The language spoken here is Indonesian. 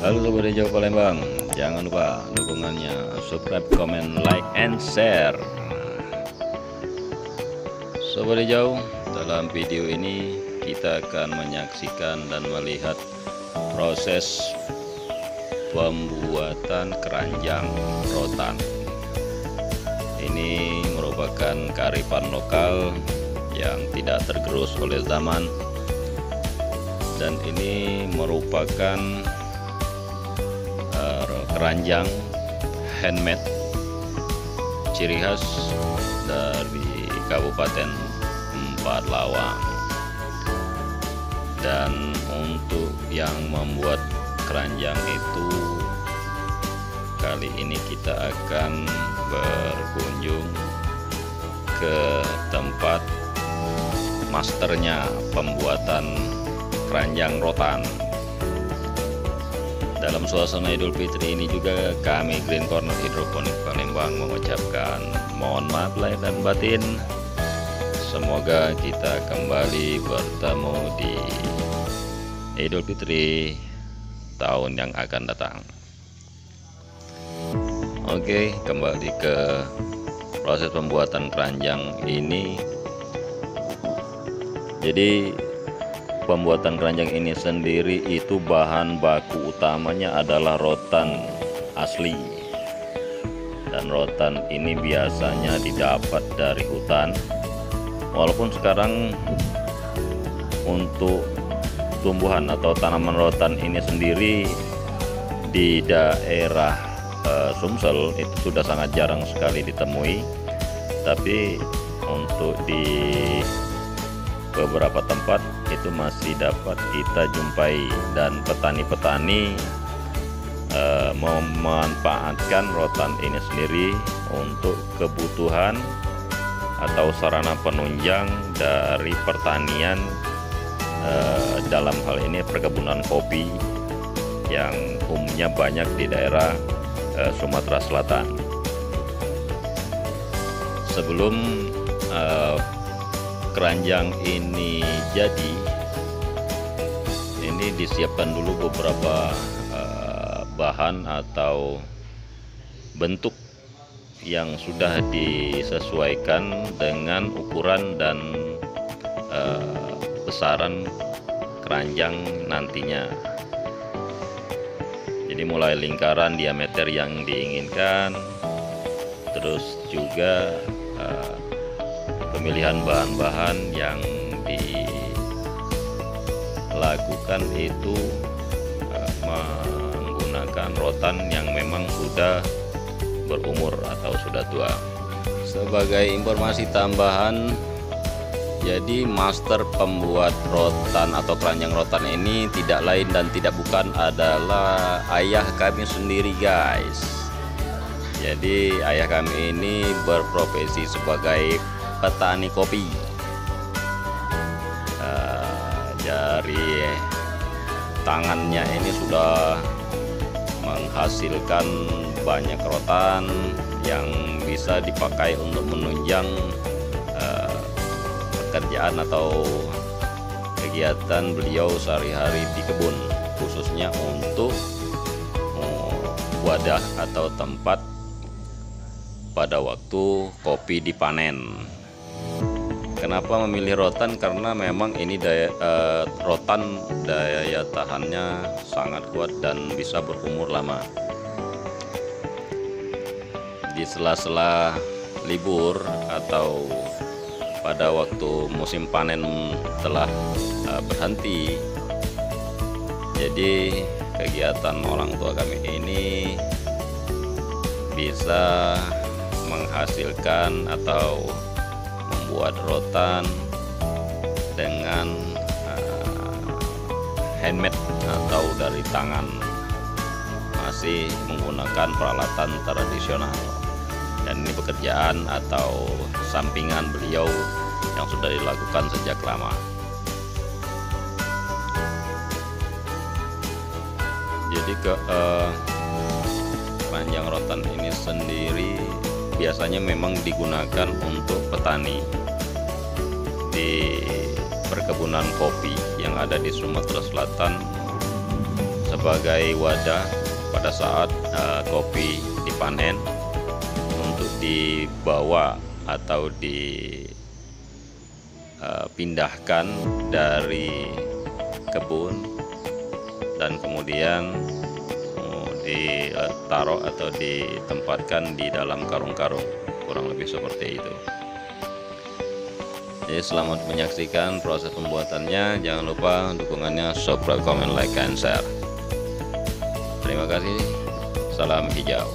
Halo Sobat Hijau Palembang, jangan lupa dukungannya, subscribe, comment, like, and share. Sobat Hijau, dalam video ini kita akan menyaksikan dan melihat proses pembuatan keranjang rotan. Ini merupakan kearifan lokal yang tidak tergerus oleh zaman, dan ini merupakan keranjang handmade ciri khas dari Kabupaten Empat Lawang. Dan untuk yang membuat keranjang itu, kali ini kita akan berkunjung ke tempat masternya pembuatan keranjang rotan. Dalam suasana Idul Fitri ini juga kami Green Corner Hidroponik Palembang mengucapkan mohon maaf lahir dan batin. Semoga kita kembali bertemu di Idul Fitri tahun yang akan datang. Oke, kembali ke proses pembuatan keranjang ini. Jadi pembuatan keranjang ini sendiri itu bahan baku utamanya adalah rotan asli, dan rotan ini biasanya didapat dari hutan. Walaupun sekarang untuk tumbuhan atau tanaman rotan ini sendiri di daerah Sumsel itu sudah sangat jarang sekali ditemui, tapi untuk di beberapa tempat itu masih dapat kita jumpai, dan petani-petani memanfaatkan rotan ini sendiri untuk kebutuhan atau sarana penunjang dari pertanian, dalam hal ini perkebunan kopi yang umumnya banyak di daerah Sumatera Selatan. Sebelum keranjang ini jadi, ini disiapkan dulu beberapa bahan atau bentuk yang sudah disesuaikan dengan ukuran dan besaran keranjang nantinya. Jadi mulai lingkaran, diameter yang diinginkan, terus juga pemilihan bahan-bahan yang dilakukan itu menggunakan rotan yang memang sudah berumur atau sudah tua. Sebagai informasi tambahan, jadi master pembuat rotan atau keranjang rotan ini tidak lain dan tidak bukan adalah ayah kami sendiri, guys. Jadi ayah kami ini berprofesi sebagai petani kopi. Dari tangannya ini sudah menghasilkan banyak rotan yang bisa dipakai untuk menunjang pekerjaan atau kegiatan beliau sehari-hari di kebun, khususnya untuk wadah atau tempat pada waktu kopi dipanen. Kenapa memilih rotan? Karena memang ini rotan daya tahannya sangat kuat dan bisa berumur lama. Di sela-sela libur atau pada waktu musim panen telah berhenti, jadi kegiatan orang tua kami ini bisa menghasilkan atau membuat rotan dengan handmade atau dari tangan, masih menggunakan peralatan tradisional. Dan ini pekerjaan atau sampingan beliau yang sudah dilakukan sejak lama. Jadi keranjang rotan ini sendiri biasanya memang digunakan untuk petani di perkebunan kopi yang ada di Sumatera Selatan, sebagai wadah pada saat kopi dipanen untuk dibawa atau dipindahkan dari kebun dan kemudian ditaruh atau ditempatkan di dalam karung-karung, kurang lebih seperti itu. Jadi selamat menyaksikan proses pembuatannya. Jangan lupa dukungannya, subscribe, comment, like, and share. Terima kasih. Salam hijau.